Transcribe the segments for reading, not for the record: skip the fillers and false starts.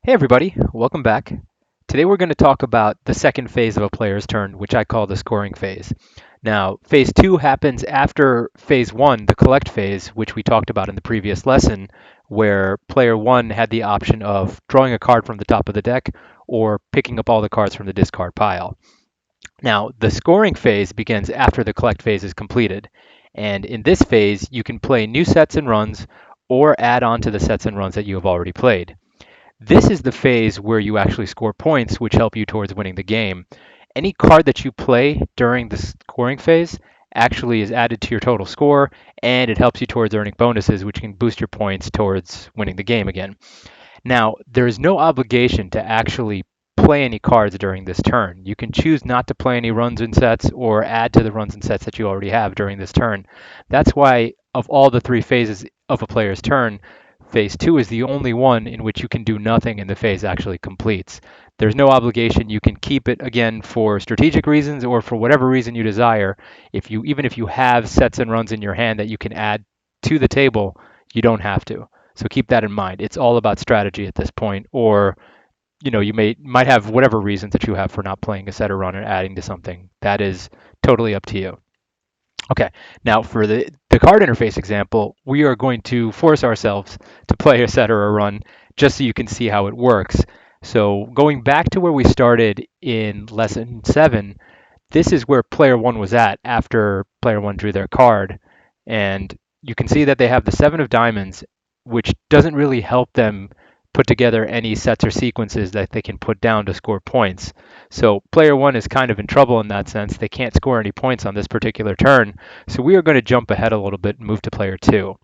Hey everybody, welcome back. Today we're going to talk about the second phase of a player's turn, which I call the scoring phase. Now, phase 2 happens after phase 1, the collect phase, which we talked about in the previous lesson, where player 1 had the option of drawing a card from the top of the deck or picking up all the cards from the discard pile. Now, the scoring phase begins after the collect phase is completed. And in this phase, you can play new sets and runs or add on to the sets and runs that you have already played. This is the phase where you actually score points, which help you towards winning the game. Any card that you play during the scoring phase actually is added to your total score, and it helps you towards earning bonuses, which can boost your points towards winning the game again. Now, there is no obligation to actually play any cards during this turn. You can choose not to play any runs and sets or add to the runs and sets that you already have during this turn. That's why, of all the three phases of a player's turn, phase 2 is the only one in which you can do nothing and the phase actually completes. There's no obligation. You can keep it again for strategic reasons or for whatever reason you desire. Even if you have sets and runs in your hand that you can add to the table, you don't have to. So keep that in mind. It's all about strategy at this point, or you might have whatever reasons that you have for not playing a set or run and adding to something. That is totally up to you. Okay, now for the card interface example, we are going to force ourselves to play a set or a run just so you can see how it works. So going back to where we started in lesson 7, this is where player 1 was at after player 1 drew their card. And you can see that they have the 7 of diamonds, which doesn't really help them put together any sets or sequences that they can put down to score points. So player 1 is kind of in trouble in that sense. They can't score any points on this particular turn. So we are going to jump ahead a little bit and move to player 2.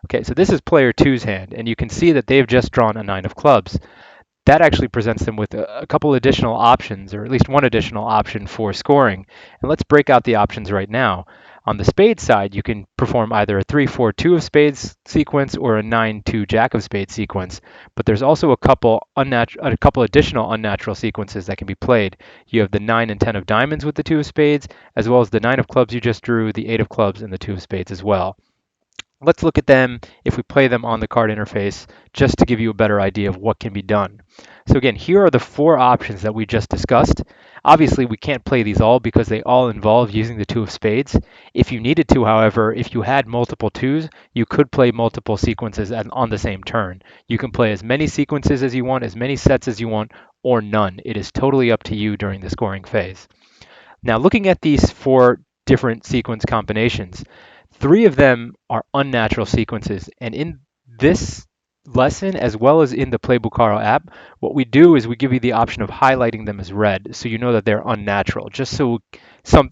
Okay, so this is player 2's hand, and you can see that they've just drawn a 9 of clubs. That actually presents them with a couple additional options, or at least one additional option for scoring. And let's break out the options right now. On the spade side, you can perform either a 3-4-2 of spades sequence or a 9-2 jack of spades sequence. But there's also a couple additional unnatural sequences that can be played. You have the 9 and 10 of diamonds with the 2 of spades, as well as the 9 of clubs you just drew, the 8 of clubs, and the 2 of spades as well. Let's look at them if we play them on the card interface, just to give you a better idea of what can be done. So again, here are the 4 options that we just discussed. Obviously, we can't play these all because they all involve using the 2 of spades. If you needed to, however, if you had multiple 2s, you could play multiple sequences on the same turn. You can play as many sequences as you want, as many sets as you want, or none. It is totally up to you during the scoring phase. Now, looking at these 4 different sequence combinations, 3 of them are unnatural sequences. And in this lesson, as well as in the Play Bukharo app, what we do is we give you the option of highlighting them as red so you know that they're unnatural, just so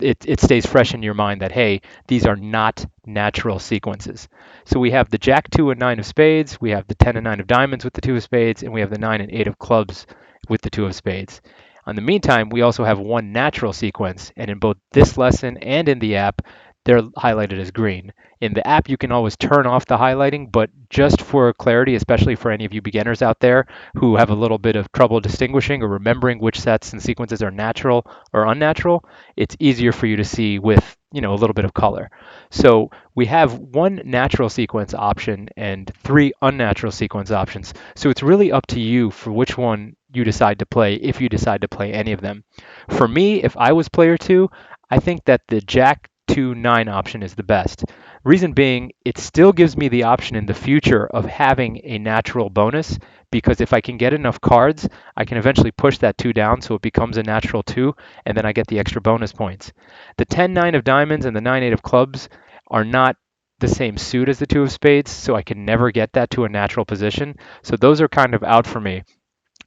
it stays fresh in your mind that, hey, these are not natural sequences. So we have the Jack 2 and 9 of spades, we have the 10 and 9 of diamonds with the 2 of spades, and we have the 9 and 8 of clubs with the 2 of spades. In the meantime, we also have one natural sequence, and in both this lesson and in the app, they're highlighted as green. In the app, you can always turn off the highlighting, but just for clarity, especially for any of you beginners out there who have a little bit of trouble distinguishing or remembering which sets and sequences are natural or unnatural, it's easier for you to see with, a little bit of color. So we have one natural sequence option and 3 unnatural sequence options. So it's really up to you for which one you decide to play, if you decide to play any of them. For me, if I was player 2, I think that the Jack 2-9 option is the best. Reason being, it still gives me the option in the future of having a natural bonus, because if I can get enough cards, I can eventually push that 2 down so it becomes a natural 2, and then I get the extra bonus points. The 10-9 of diamonds and the 9-8 of clubs are not the same suit as the 2 of spades, so I can never get that to a natural position. So those are kind of out for me.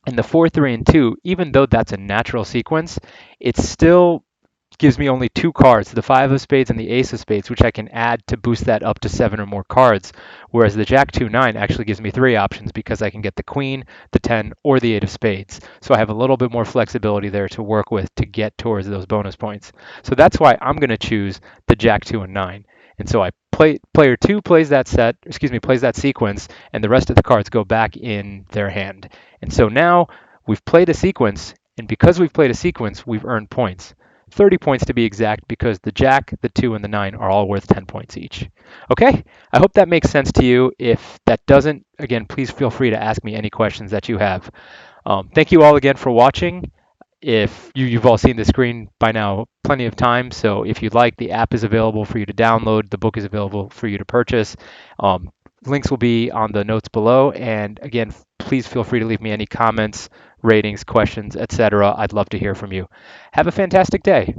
And the 4, 3, and 2, even though that's a natural sequence, it still gives me only 2 cards, the 5 of spades and the ace of spades, which I can add to boost that up to 7 or more cards. Whereas the Jack 2-9 actually gives me 3 options because I can get the queen, the 10, or the 8 of spades. So I have a little bit more flexibility there to work with to get towards those bonus points. So that's why I'm going to choose the Jack 2 and 9. And so player 2 plays plays that sequence, and the rest of the cards go back in their hand. And so now we've played a sequence, and because we've played a sequence, we've earned points. 30 points to be exact, because the Jack, the 2, and the 9 are all worth 10 points each. Okay, I hope that makes sense to you. If that doesn't, again, please feel free to ask me any questions that you have. Thank you all again for watching. If you've all seen the screen by now plenty of times, so if you'd like, the app is available for you to download. The book is available for you to purchase. Um, Links will be on the notes below. And again, please feel free to leave me any comments, ratings, questions, etc. I'd love to hear from you. Have a fantastic day.